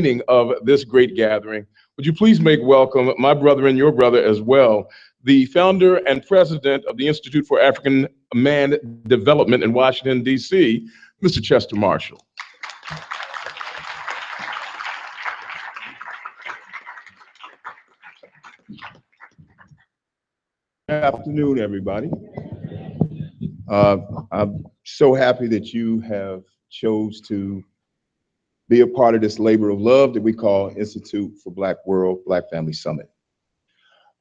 Of this great gathering, would you please make welcome my brother and your brother as well, the founder and president of the Institute for African Man Development in Washington, D.C., Mr. Chester Marshall. Good afternoon, everybody. I'm so happy that you have chose to be a part of this labor of love that we call Institute for Black World, Black Family Summit.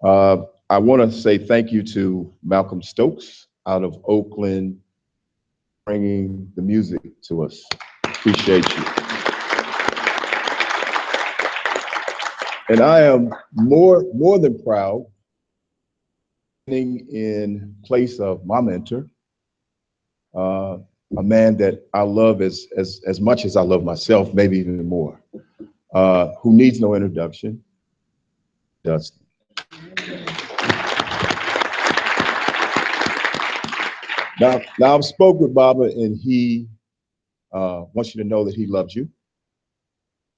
I want to say thank you to Malcolm Stokes out of Oakland, bringing the music to us. Appreciate you. And I am more than proud, in place of my mentor, a man that I love as much as I love myself, maybe even more, who needs no introduction, Dustin. Now I've spoke with Baba, and he wants you to know that he loves you.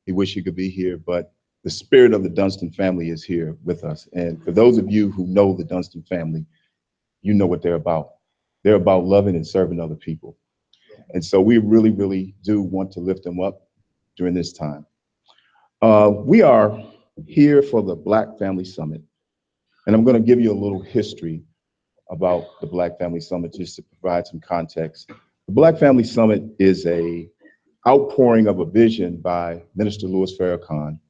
He wishes he could be here, but the spirit of the Dunston family is here with us. And for those of you who know the Dunston family, you know what they're about. They're about loving and serving other people. And so we really, really do want to lift them up during this time. We are here for the Black Family Summit. And I'm going to give you a little history about the Black Family Summit just to provide some context. The Black Family Summit is a outpouring of a vision by Minister Louis Farrakhan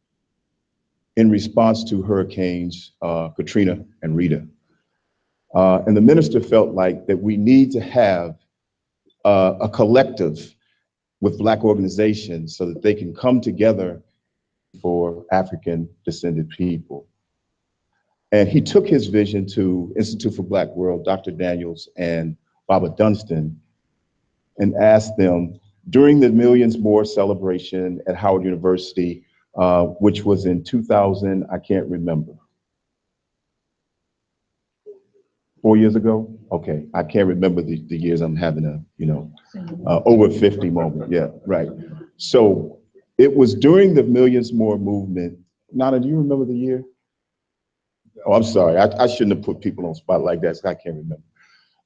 in response to hurricanes Katrina and Rita. And the minister felt like that we need to have a collective with Black organizations so that they can come together for African descended people. And he took his vision to Institute for Black World, Dr. Daniels and Baba Dunston, and asked them during the Millions More celebration at Howard University, which was in 2000, I can't remember. 4 years ago? Okay, I can't remember the years. I'm having a, over 50 moment. Yeah, right. So it was during the Millions More movement. Nana, do you remember the year? Oh, I'm sorry. I shouldn't have put people on spot like that, so I can't remember.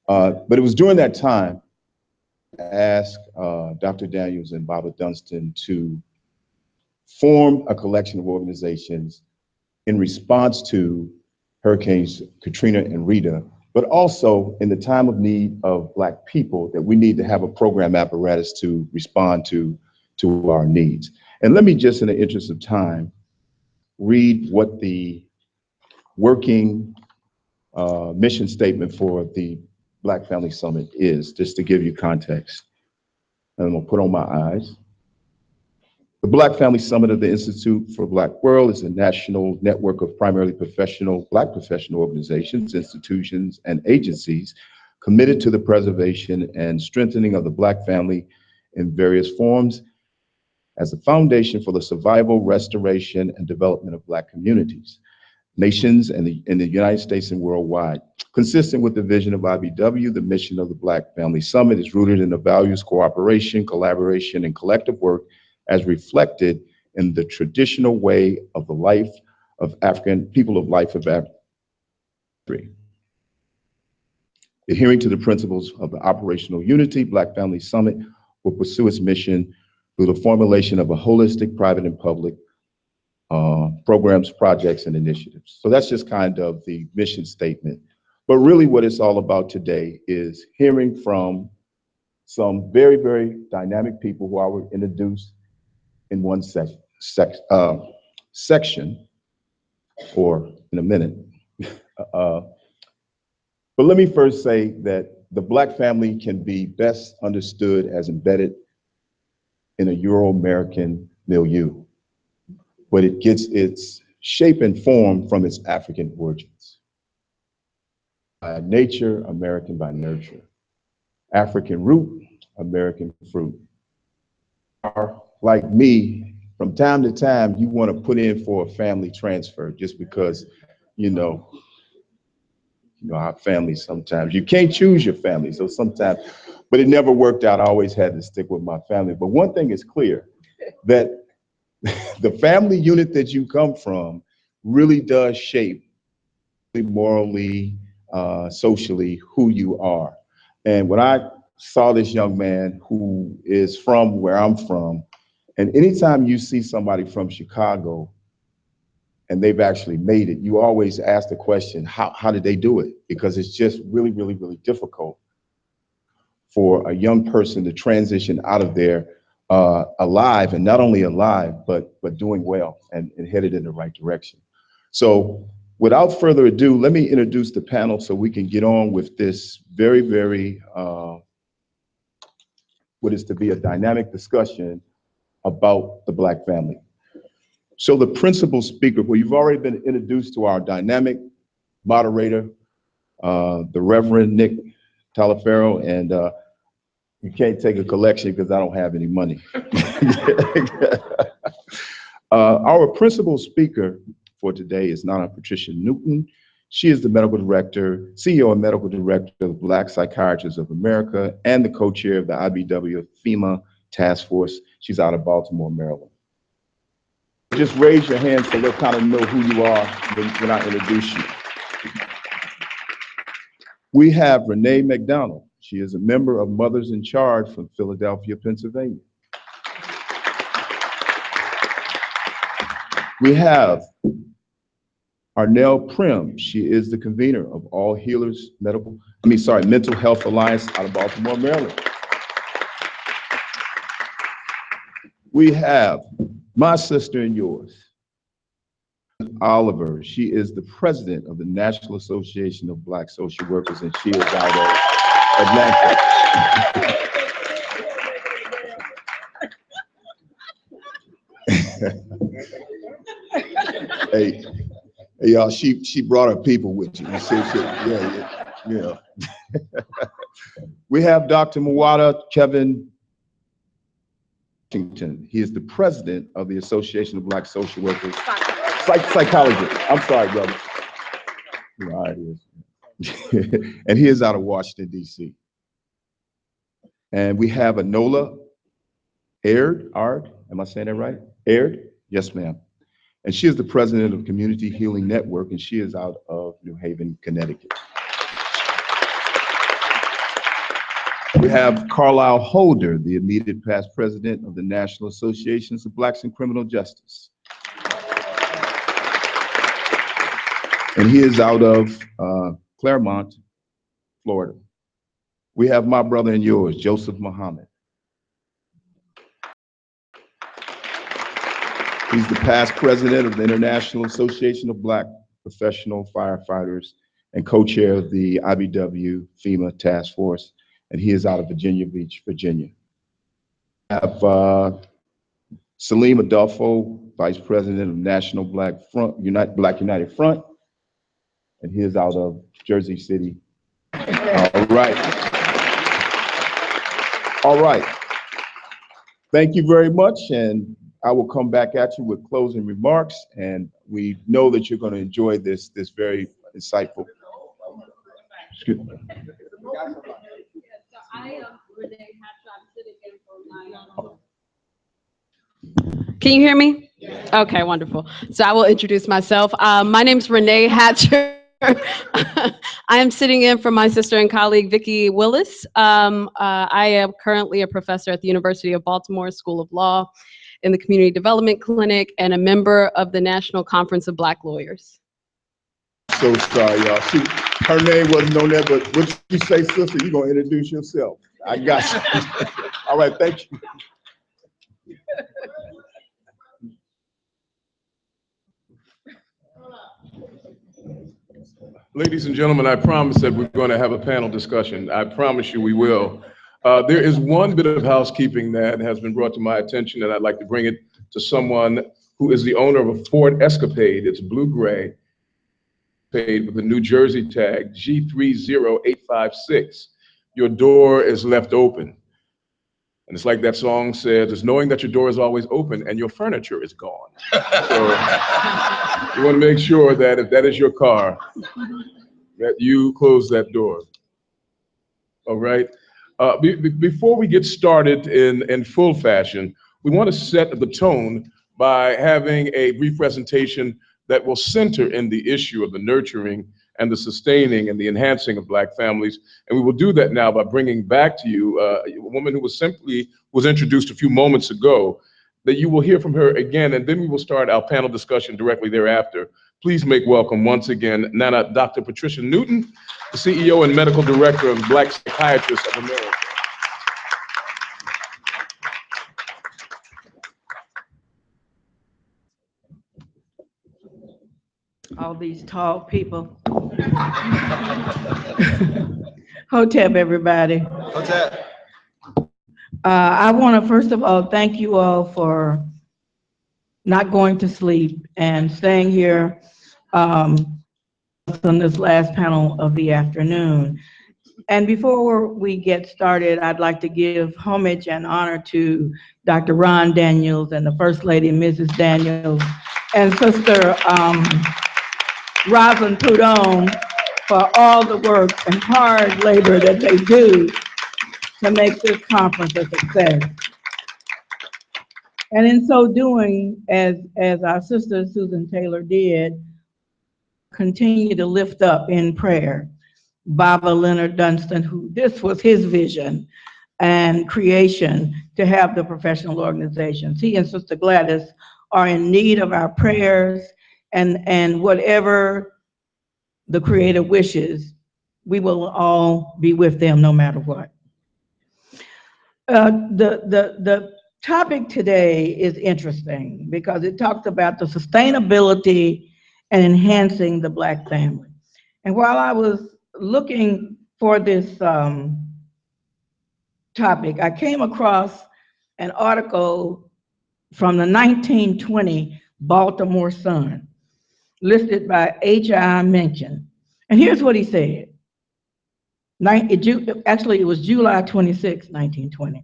But it was during that time I asked Dr. Daniels and Baba Dunston to form a collection of organizations in response to Hurricanes Katrina and Rita, but also in the time of need of Black people, that we need to have a program apparatus to respond to our needs. And let me just, in the interest of time, read what the working mission statement for the Black Family Summit is, just to give you context. And I'm gonna put on my eyes. The Black Family Summit of the Institute for Black World is a national network of primarily Black professional organizations, institutions, and agencies committed to the preservation and strengthening of the Black family in various forms as a foundation for the survival, restoration, and development of Black communities, nations, and in the United States and worldwide. Consistent with the vision of IBW, the mission of the Black Family Summit is rooted in the values, cooperation, collaboration, and collective work as reflected in the traditional way of the life of African people of life of Africa. Adhering to the principles of the operational unity, Black Family Summit will pursue its mission through the formulation of a holistic private and public programs, projects, and initiatives. So that's just kind of the mission statement. But really what it's all about today is hearing from some very, very dynamic people who I will introduce in one section, or in a minute. But let me first say that the Black family can be best understood as embedded in a Euro-American milieu, but it gets its shape and form from its African origins. By nature, American by nurture. African root, American fruit. Like me, from time to time, you want to put in for a family transfer just because, you know our family sometimes, you can't choose your family. So sometimes, but it never worked out. I always had to stick with my family. But one thing is clear, that the family unit that you come from really does shape morally, socially, who you are. And when I saw this young man who is from where I'm from, and anytime you see somebody from Chicago and they've actually made it, you always ask the question, how did they do it? Because it's just really, really, really difficult for a young person to transition out of there alive, and not only alive, but doing well and headed in the right direction. So without further ado, let me introduce the panel so we can get on with this very, very, what is to be a dynamic discussion about the Black family. So the principal speaker, well, you've already been introduced to our dynamic moderator, the Reverend Nick Talifero, and you can't take a collection because I don't have any money. Our principal speaker for today is Nana Patricia Newton. She is the medical director, CEO and medical director of Black Psychiatrists of America, and the co-chair of the IBW FEMA Task Force. She's out of Baltimore, Maryland. Just raise your hand so they'll kind of know who you are when I introduce you. We have Renee McDonald. She is a member of Mothers in Charge from Philadelphia, Pennsylvania. We have Arnell Prim. She is the convener of All Healers Mental Health Alliance out of Baltimore, Maryland. We have my sister and yours, Oliver. She is the president of the National Association of Black Social Workers, and she is out of Atlanta. Hey, y'all, she brought her people with you. Yeah. We have Dr. Mwada Kevin Washington. He is the president of the Association of Black Social Workers. Psychologist. I'm sorry, brother. You know how it is. And he is out of Washington, D.C. And we have Anola Aird. Am I saying that right? Aird? Yes, ma'am. And she is the president of Community Healing Network, and she is out of New Haven, Connecticut. We have Carlisle Holder, the immediate past president of the National Associations of Blacks in Criminal Justice. And he is out of Claremont, Florida. We have my brother and yours, Joseph Muhammad. He's the past president of the International Association of Black Professional Firefighters and co-chair of the IBW FEMA Task Force, and he is out of Virginia Beach, Virginia. We have Salim Adolfo, vice president of National Black United Front, and he is out of Jersey City. All right. Thank you very much, and I will come back at you with closing remarks, and we know that you're going to enjoy this very insightful. Excuse me. Can you hear me? Okay, wonderful. So I will introduce myself. My name is Renee Hatcher. I am sitting in for my sister and colleague, Vicki Willis. I am currently a professor at the University of Baltimore School of Law in the Community Development Clinic and a member of the National Conference of Black Lawyers. So sorry, y'all. Her name wasn't on there, but what you say, sister, you're going to introduce yourself. I got you. All right, thank you. Ladies and gentlemen, I promise that we're going to have a panel discussion. I promise you we will. There is one bit of housekeeping that has been brought to my attention, and I'd like to bring it to someone who is the owner of a Ford Escapade. It's blue-gray, with a New Jersey tag, G30856. Your door is left open. And it's like that song says, it's knowing that your door is always open and your furniture is gone. So you want to make sure that if that is your car, that you close that door. All right. Before we get started in full fashion, we want to set the tone by having a brief presentation that will center in the issue of the nurturing and the sustaining and the enhancing of Black families. And we will do that now by bringing back to you a woman who was introduced a few moments ago, that you will hear from her again, and then we will start our panel discussion directly thereafter. Please make welcome once again, Dr. Patricia Newton, the CEO and Medical Director of Black Psychiatrists of America. All these tall people. Hotep, everybody. Hotep. I want to first of all thank you all for not going to sleep and staying here on this last panel of the afternoon. And before we get started, I'd like to give homage and honor to Dr. Ron Daniels and the First Lady, Mrs. Daniels, and Sister Rosalind Prudhomme for all the work and hard labor that they do to make this conference a success. And in so doing, as our sister Susan Taylor did, continue to lift up in prayer Baba Leonard Dunston, who this was his vision and creation to have the professional organizations. He and Sister Gladys are in need of our prayers, and whatever the Creator wishes, we will all be with them no matter what. The topic today is interesting because it talks about the sustainability and enhancing the Black family. And while I was looking for this topic, I came across an article from the 1920 Baltimore Sun, listed by H.I. Mencken. And here's what he said. Actually, it was July 26, 1920.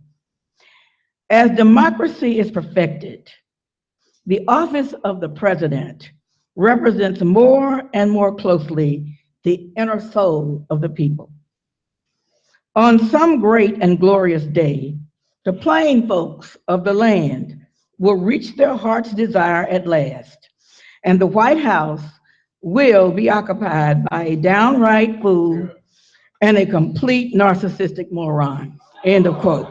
As democracy is perfected, the office of the president represents more and more closely the inner soul of the people. On some great and glorious day, the plain folks of the land will reach their heart's desire at last, and the White House will be occupied by a downright fool and a complete narcissistic moron. End of quote.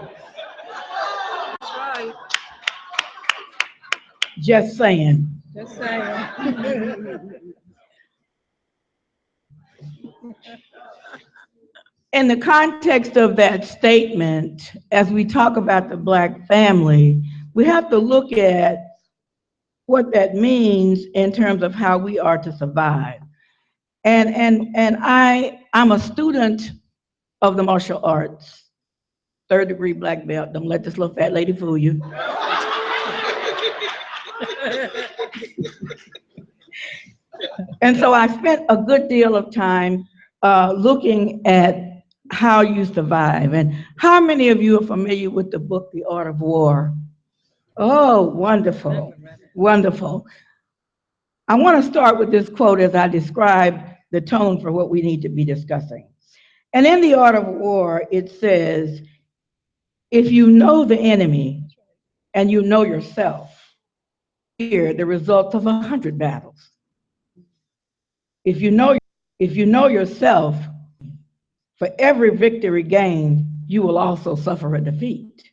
That's right. Just saying. Just saying. In the context of that statement, as we talk about the Black family, we have to look at what that means in terms of how we are to survive. And I'm a student of the martial arts, 3rd degree Black belt. Don't let this little fat lady fool you. And so I spent a good deal of time looking at how you survive. And how many of you are familiar with the book, The Art of War? Oh, wonderful, wonderful. I want to start with this quote as I describe the tone for what we need to be discussing. And in The Art of War, it says, if you know the enemy and you know yourself, hear the results of 100 battles. If you know yourself, for every victory gained, you will also suffer a defeat.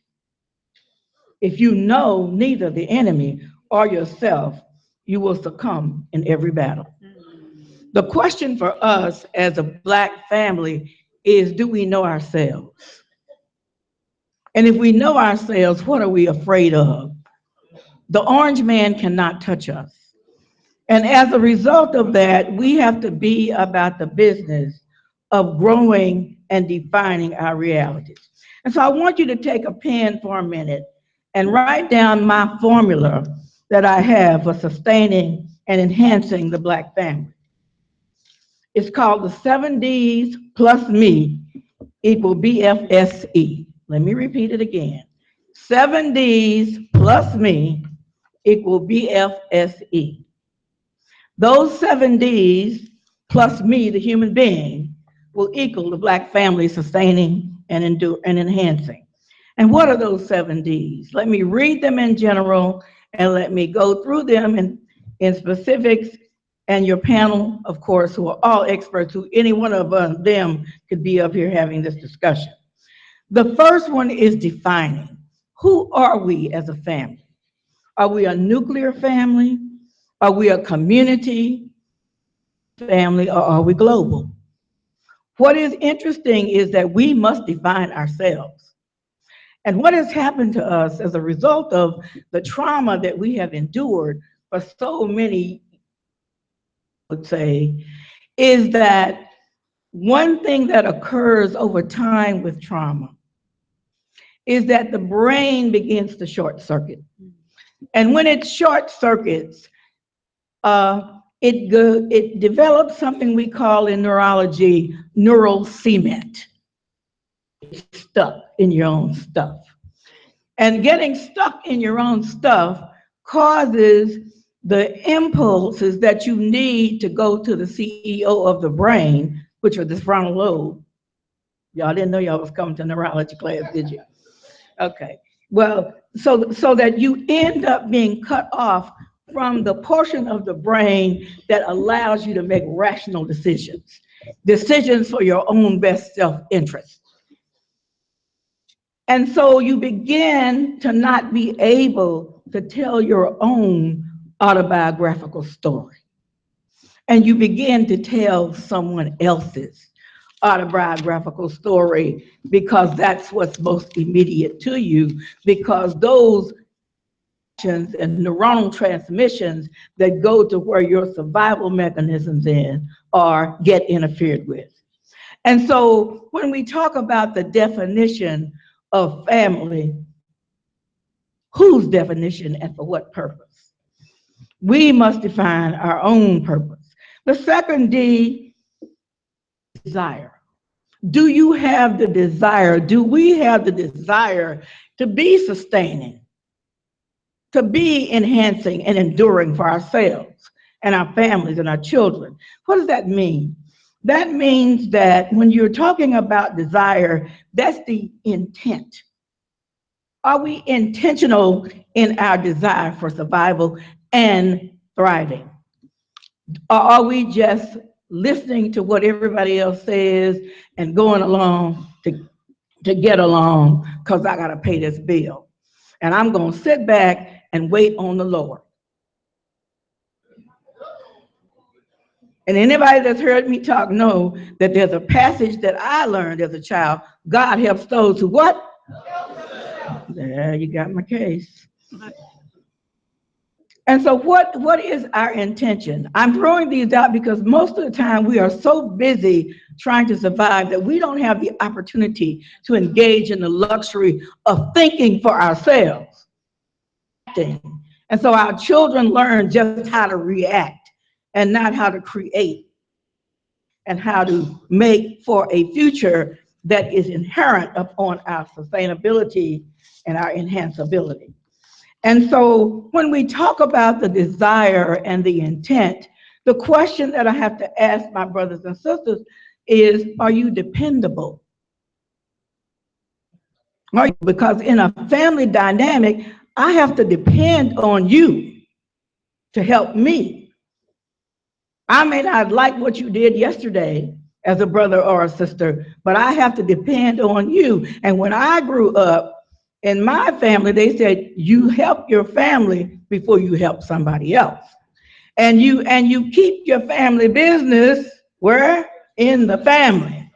If you know neither the enemy or yourself, you will succumb in every battle. The question for us as a Black family is, do we know ourselves? And if we know ourselves, what are we afraid of? The orange man cannot touch us. And as a result of that, we have to be about the business of growing and defining our realities. And so I want you to take a pen for a minute and write down my formula that I have for sustaining and enhancing the Black family. It's called the 7 Ds plus me equal BFSE. Let me repeat it again. 7 Ds plus me equal BFSE. Those 7 Ds plus me, the human being, will equal the Black family sustaining and enhancing. And what are those 7 Ds? Let me read them in general, and let me go through them in specifics. And your panel, of course, who are all experts, who any one of them could be up here having this discussion. The first one is defining. Who are we as a family? Are we a nuclear family? Are we a community family, or are we global? What is interesting is that we must define ourselves. And what has happened to us as a result of the trauma that we have endured for so many, I would say, is that one thing that occurs over time with trauma is that the brain begins to short circuit. And when it short circuits, it develops something we call in neurology neural cement. It's stuck in your own stuff. And getting stuck in your own stuff causes the impulses that you need to go to the CEO of the brain, which are the frontal lobe. Y'all didn't know y'all was coming to neurology class, did you? Okay. Well, so that you end up being cut off from the portion of the brain that allows you to make rational decisions, decisions for your own best self-interest. And so you begin to not be able to tell your own autobiographical story. And you begin to tell someone else's autobiographical story because that's what's most immediate to you, because those and neuronal transmissions that go to where your survival mechanisms get interfered with. And so when we talk about the definition of family, whose definition and for what purpose? We must define our own purpose. The second D, desire. Do you have the desire? Do we have the desire to be sustaining, to be enhancing and enduring for ourselves and our families and our children? What does that mean? That means that when you're talking about desire, that's the intent. Are we intentional in our desire for survival and thriving? Or are we just listening to what everybody else says and going along to get along because I got to pay this bill? And I'm going to sit back and wait on the Lord. And anybody that's heard me talk know that there's a passage that I learned as a child. God helps those who what? There, you got my case. And so what is our intention? I'm throwing these out because most of the time we are so busy trying to survive that we don't have the opportunity to engage in the luxury of thinking for ourselves. And so our children learn just how to react and not how to create and how to make for a future that is inherent upon our sustainability and our enhanceability. And so when we talk about the desire and the intent, the question that I have to ask my brothers and sisters is, are you dependable? Because in a family dynamic, I have to depend on you to help me. I may not like what you did yesterday as a brother or a sister, but I have to depend on you. And when I grew up, in my family, they said, you help your family before you help somebody else. And you keep your family business where? In the family.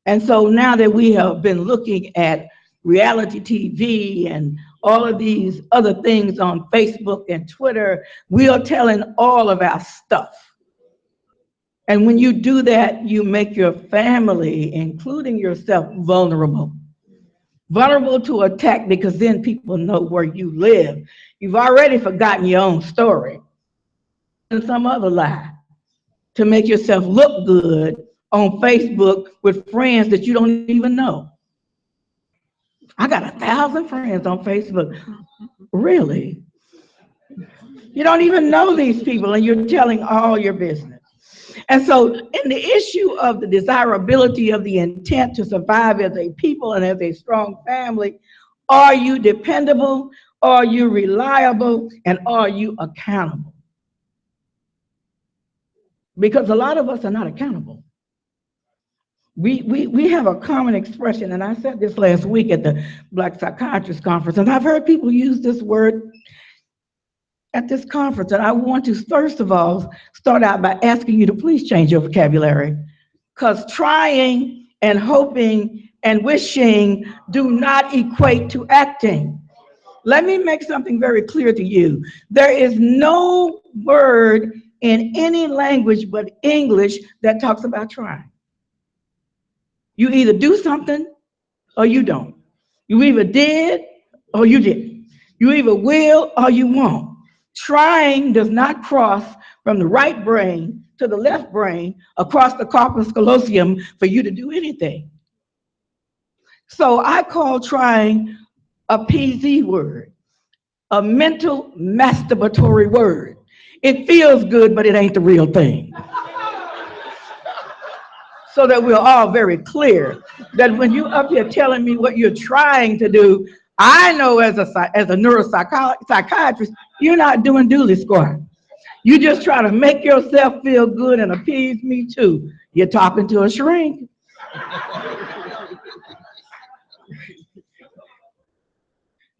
And so now that we have been looking at reality TV and all of these other things on Facebook and Twitter, we are telling all of our stuff. And when you do that, you make your family, including yourself, vulnerable. Vulnerable to attack, because then people know where you live. You've already forgotten your own story and some other lie to make yourself look good on Facebook with friends that you don't even know. I got 1,000 friends on Facebook. Really? You don't even know these people and you're telling all your business. And so in the issue of the desirability of the intent to survive as a people and as a strong family, are you dependable Are you reliable? And are you accountable? Because a lot of us are not accountable. We have a common expression, and I said this last week at the Black Psychiatrist Conference, and I've heard people use this word at this conference, and I want to, first of all, start out by asking you to please change your vocabulary, because trying and hoping and wishing do not equate to acting. Let me make something very clear to you. There is no word in any language but English that talks about trying. You either do something or you don't. You either did or you didn't. You either will or you won't. Trying does not cross from the right brain to the left brain across the corpus callosum for you to do anything. So I call trying a PZ word, a mental masturbatory word. It feels good, but it ain't the real thing. So that we're all very clear that when you're up here telling me what you're trying to do, I know as a neuropsychiatrist, you're not doing dooley squat. You just try to make yourself feel good and appease me too. You're talking to a shrink.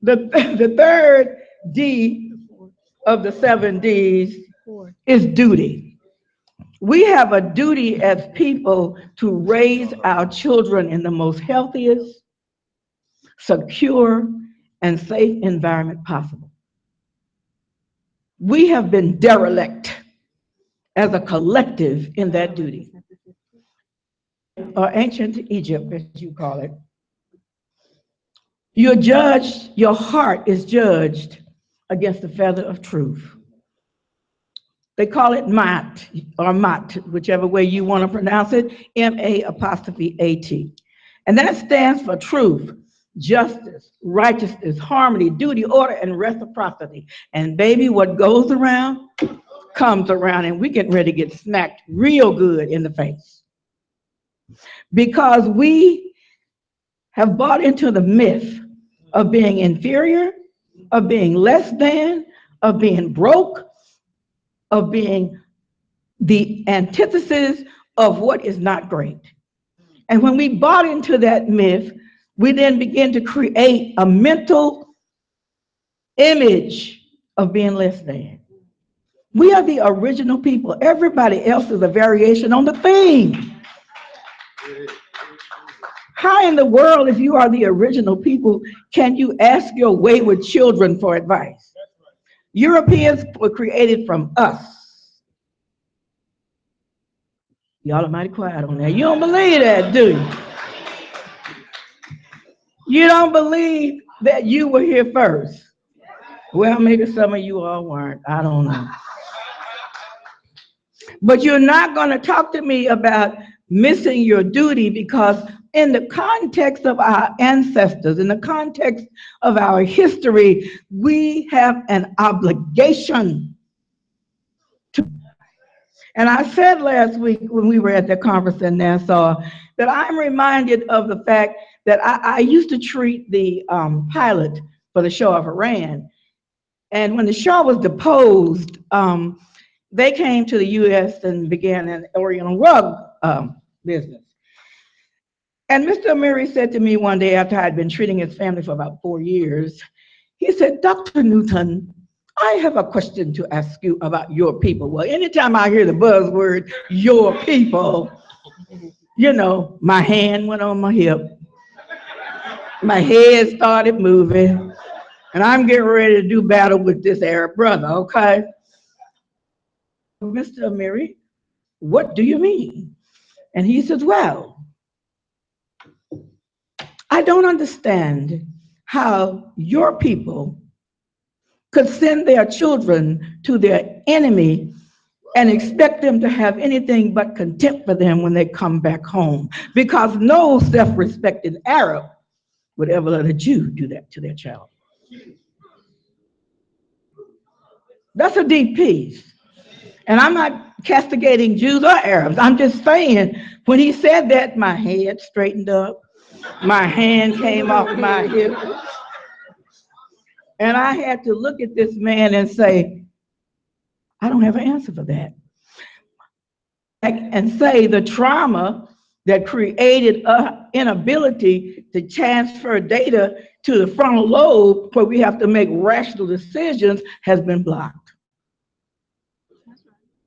The third D of the 7 Ds is duty. We have a duty as people to raise our children in the most healthiest, secure, and safe environment possible. We have been derelict as a collective in that duty. Or ancient Egypt, as you call it. You're judged, your heart is judged against the feather of truth. They call it Mat or Mat, whichever way you want to pronounce it, M-A''A'. And that stands for truth, justice, righteousness, harmony, duty, order, and reciprocity. And baby, what goes around comes around, and we get ready to get smacked real good in the face. Because we have bought into the myth of being inferior, of being less than, of being broke, of being the antithesis of what is not great. And when we bought into that myth, we then begin to create a mental image of being less than. We are the original people. Everybody else is a variation on the theme. How in the world, if you are the original people, can you ask your wayward children for advice? Europeans were created from us. Y'all are mighty quiet on that. You don't believe that, do you? You don't believe that you were here first. Well, maybe some of you all weren't. I don't know. But you're not going to talk to me about missing your duty, because in the context of our ancestors, in the context of our history, we have an obligation to. And I said last week when we were at the conference in Nassau that I'm reminded of the fact that I used to treat the pilot for the Shah of Iran. And when the Shah was deposed, they came to the U.S. and began an Oriental rug business. And Mr. Amiri said to me one day after I'd been treating his family for about 4 years, he said, Dr. Newton, I have a question to ask you about your people. Well, anytime I hear the buzzword, your people, you know, my hand went on my hip. My head started moving. And I'm getting ready to do battle with this Arab brother, okay? Mr. Amiri, what do you mean? And he says, well, I don't understand how your people could send their children to their enemy and expect them to have anything but contempt for them when they come back home, because no self-respecting Arab would ever let a Jew do that to their child. That's a deep piece. And I'm not castigating Jews or Arabs. I'm just saying, when he said that, my head straightened up, my hand came off my hip, And I had to look at this man and say, I don't have an answer for that. And say the trauma that created an inability to transfer data to the frontal lobe where we have to make rational decisions has been blocked.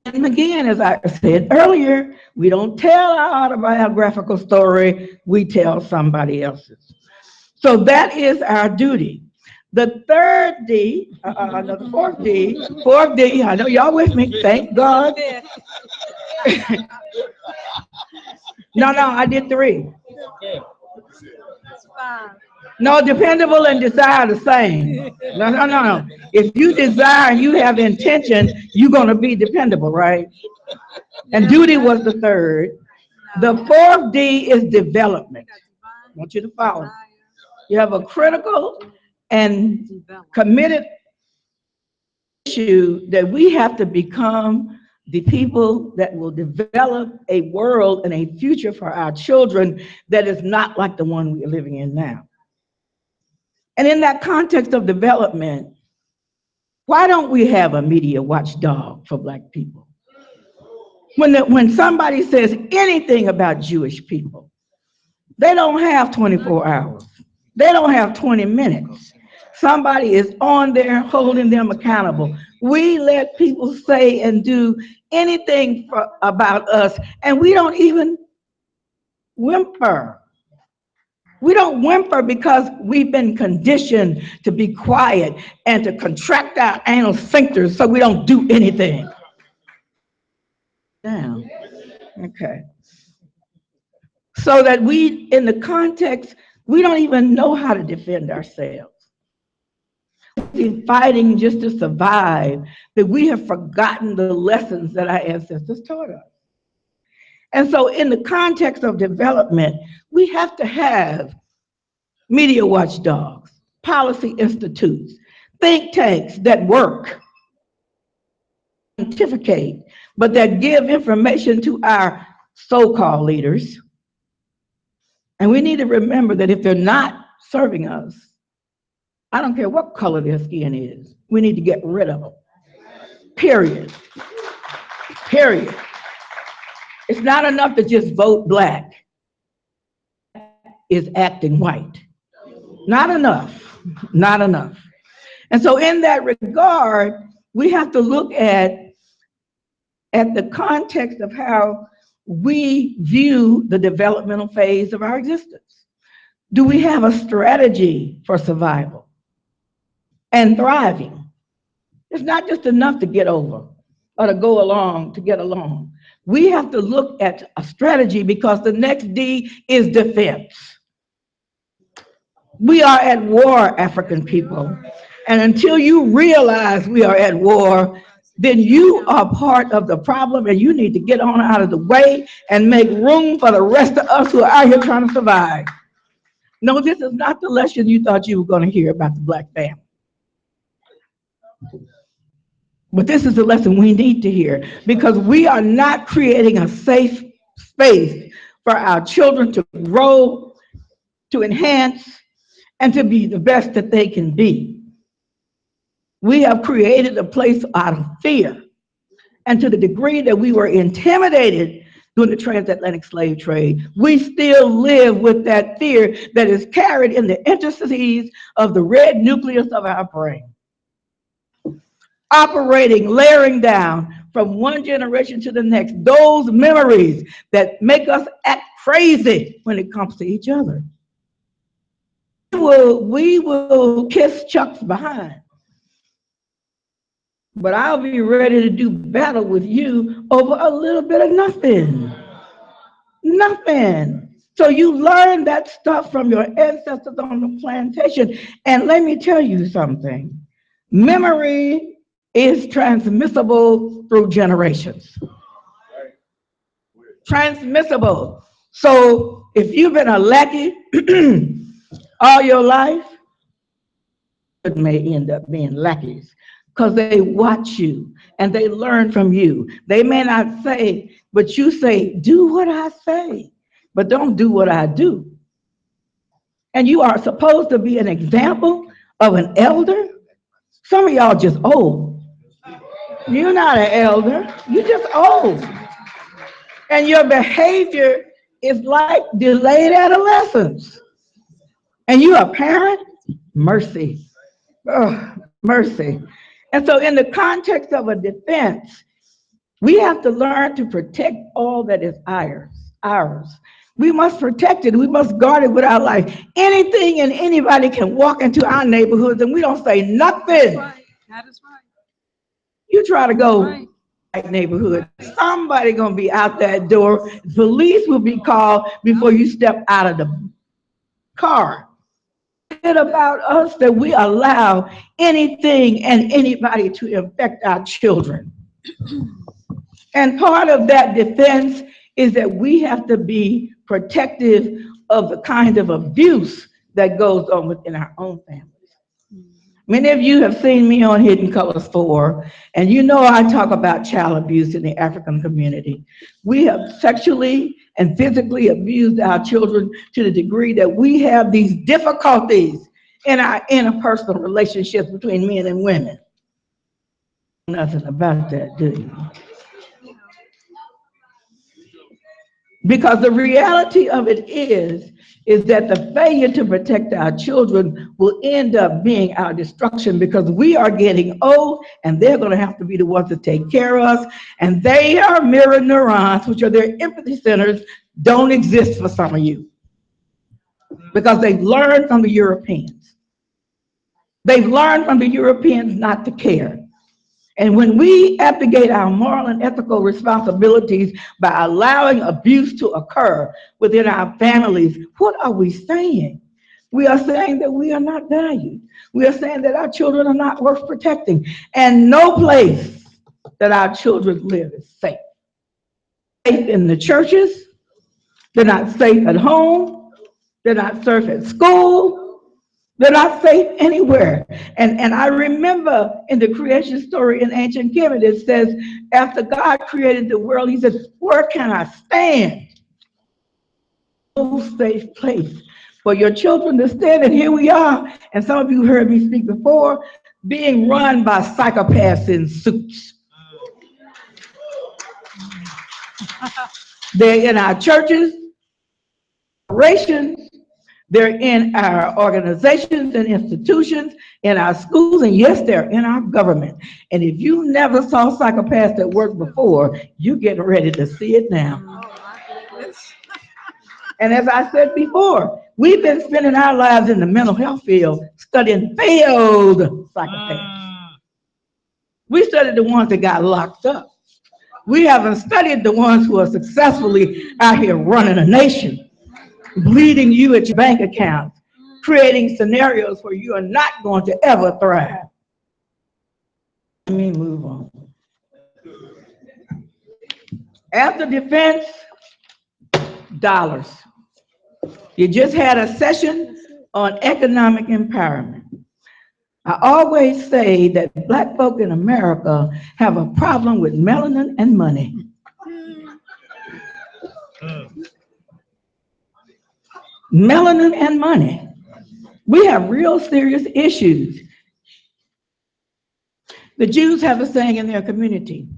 And again, as I said earlier, we don't tell our autobiographical story, we tell somebody else's. So that is our duty. The third D, the fourth D, I know y'all with me, thank God. No, I did 3. No, dependable and desire the same. No. If you desire and you have intention, you're going to be dependable, right? And duty was the third. The fourth D is development. I want you to follow. You have a critical and committed issue that we have to become the people that will develop a world and a future for our children that is not like the one we are living in now. And in that context of development, why don't we have a media watchdog for Black people? When somebody says anything about Jewish people, they don't have 24 hours. They don't have 20 minutes. Somebody is on there holding them accountable. We let people say and do anything about us, and we don't even whimper. We don't whimper because we've been conditioned to be quiet and to contract our anal sphincters so we don't do anything. Down. Okay. So that we, in the context, we don't even know how to defend ourselves. We're fighting just to survive, that we have forgotten the lessons that our ancestors taught us. And so in the context of development, we have to have media watchdogs, policy institutes, think tanks that work, pontificate, but that give information to our so-called leaders. And we need to remember that if they're not serving us, I don't care what color their skin is, we need to get rid of them. Period. Period. It's not enough to just vote Black. Is acting white. Not enough. Not enough. And so in that regard, we have to look at the context of how we view the developmental phase of our existence. Do we have a strategy for survival and thriving? It's not just enough to get over or to go along to get along. We have to look at a strategy because the next D is defense. We are at war, African people. And until you realize we are at war, then you are part of the problem and you need to get on out of the way and make room for the rest of us who are out here trying to survive. No, this is not the lesson you thought you were going to hear about the Black family. But this is the lesson we need to hear because we are not creating a safe space for our children to grow, to enhance, and to be the best that they can be. We have created a place out of fear. And to the degree that we were intimidated during the transatlantic slave trade, we still live with that fear that is carried in the interstices of the red nucleus of our brain. Operating, layering down from one generation to the next, those memories that make us act crazy when it comes to each other. We will kiss Chuck's behind. But I'll be ready to do battle with you over a little bit of nothing. Nothing. So you learn that stuff from your ancestors on the plantation. And let me tell you something. Memory is transmissible through generations. Transmissible. So if you've been a lackey all your life, it may end up being lackeys because they watch you and they learn from you. They may not say, but you say, do what I say, but don't do what I do. And you are supposed to be an example of an elder Some of y'all just old. You're not an elder, you're just old. And your behavior is like delayed adolescence. And you're a parent? Mercy. Oh, mercy. And so in the context of a defense, we have to learn to protect all that is ours. We must protect it. We must guard it with our life. Anything and anybody can walk into our neighborhoods and we don't say nothing. That is right. You try to go right neighborhood, somebody gonna be out that door. Police will be called before you step out of the car. It's about us that we allow anything and anybody to infect our children. And part of that defense is that we have to be protective of the kind of abuse that goes on within our own families. Many of you have seen me on Hidden Colors 4, and you know I talk about child abuse in the African community. We have sexually and physically abused our children to the degree that we have these difficulties in our interpersonal relationships between men and women. Nothing about that, do you? Because the reality of it is that the failure to protect our children will end up being our destruction, because we are getting old and they're going to have to be the ones to take care of us. And their mirror neurons, which are their empathy centers, don't exist for some of you because they've learned from the Europeans. They've learned from the Europeans not to care. And when we abdicate our moral and ethical responsibilities by allowing abuse to occur within our families, what are we saying? We are saying that we are not valued. We are saying that our children are not worth protecting. And no place that our children live is safe. Safe in the churches, they're not safe at home, they're not safe at school, they're not safe anywhere. And I remember in the creation story in ancient Kemet, it says, after God created the world, he said, where can I stand? No safe place for your children to stand. And here we are. And some of you heard me speak before, being run by psychopaths in suits. They're in our churches, corporations, they're in our organizations and institutions, in our schools, and yes, they're in our government. And if you never saw psychopaths at work before, you're getting ready to see it now. And as I said before, we've been spending our lives in the mental health field studying failed psychopaths. We studied the ones that got locked up. We haven't studied the ones who are successfully out here running a nation, bleeding you at your bank account, creating scenarios where you are not going to ever thrive. Let me move on. After defense, dollars. You just had a session on economic empowerment. I always say that Black folk in America have a problem with melanin and money. Melanin and money. We have real serious issues. The Jews have a saying in their community,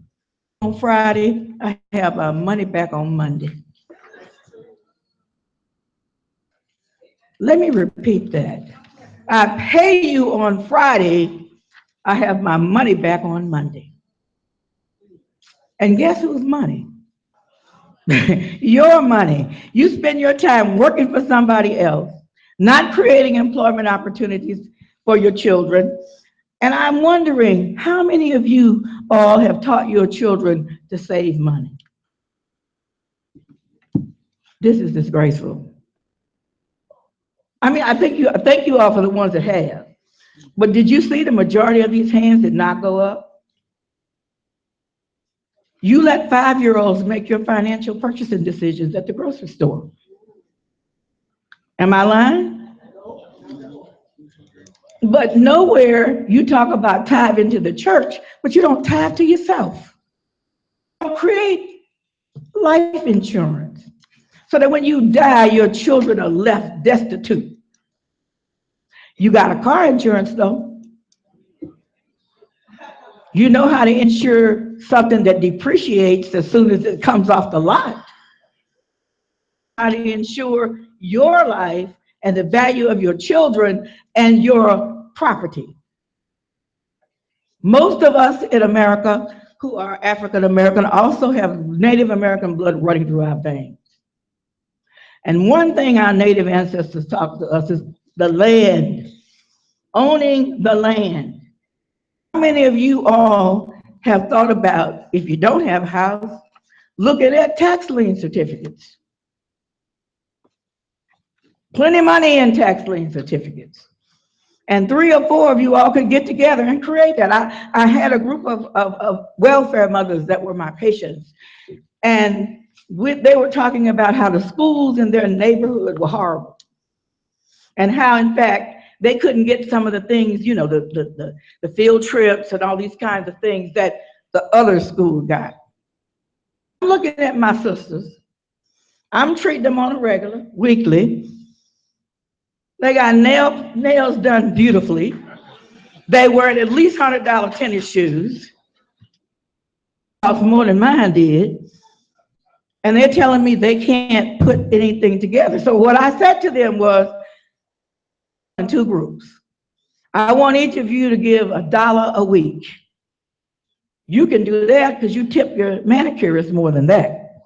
on Friday, I have money back on Monday. Let me repeat that. I pay you on Friday, I have my money back on Monday. And guess whose money? Your money. You spend your time working for somebody else, not creating employment opportunities for your children. And I'm wondering, how many of you all have taught your children to save money? This is disgraceful. I mean, I thank you all for the ones that have. But did you see the majority of these hands did not go up? You let 5-year-olds make your financial purchasing decisions at the grocery store. Am I lying? But nowhere you talk about tithing to the church, but you don't tithe to yourself. Create life insurance so that when you die, your children are left destitute. You got a car insurance though. You know how to insure something that depreciates as soon as it comes off the lot. How to insure your life and the value of your children and your property. Most of us in America who are African American also have Native American blood running through our veins. And one thing our Native ancestors taught to us is the land, owning the land. How many of you all have thought about, if you don't have a house, looking at tax lien certificates? Plenty of money in tax lien certificates. And 3 or 4 of you all could get together and create that. I had a group of welfare mothers that were my patients. And they were talking about how the schools in their neighborhood were horrible. And how, in fact, they couldn't get some of the things, you know, the field trips and all these kinds of things that the other school got. I'm looking at my sisters. I'm treating them on a regular, weekly. They got nails done beautifully. They wear at least $100 tennis shoes. Cost more than mine did. And they're telling me they can't put anything together. So what I said to them was, in 2 groups. I want each of you to give $1 a week. You can do that because you tip your manicurist more than that.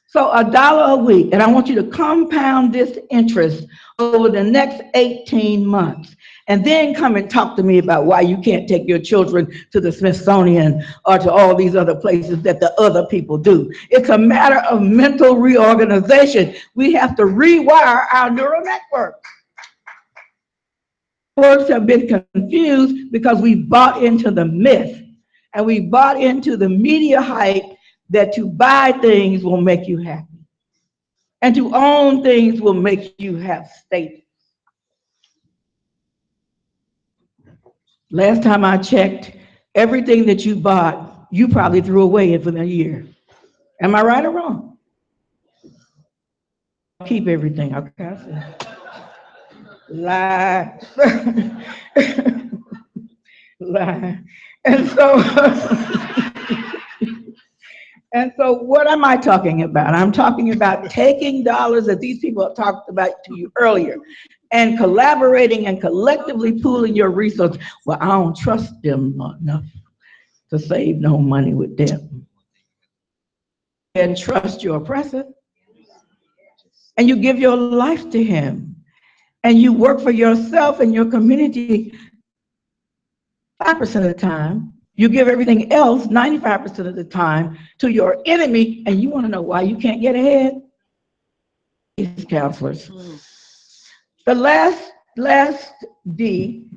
So $1 a week, and I want you to compound this interest over the next 18 months. And then come and talk to me about why you can't take your children to the Smithsonian or to all these other places that the other people do. It's a matter of mental reorganization. We have to rewire our neural network. Words have been confused because we bought into the myth and we bought into the media hype that to buy things will make you happy and to own things will make you have status. Last time I checked, everything that you bought, you probably threw away within a year. Am I right or wrong? Keep everything, okay? Lie. Lie. And so what am I talking about? I'm talking about taking dollars that these people have talked about to you earlier and collaborating and collectively pooling your resources. Well, I don't trust them enough to save no money with them. And trust your oppressor. And you give your life to him. And you work for yourself and your community 5% of the time. You give everything else 95% of the time to your enemy, and you want to know why you can't get ahead? These counselors. The last D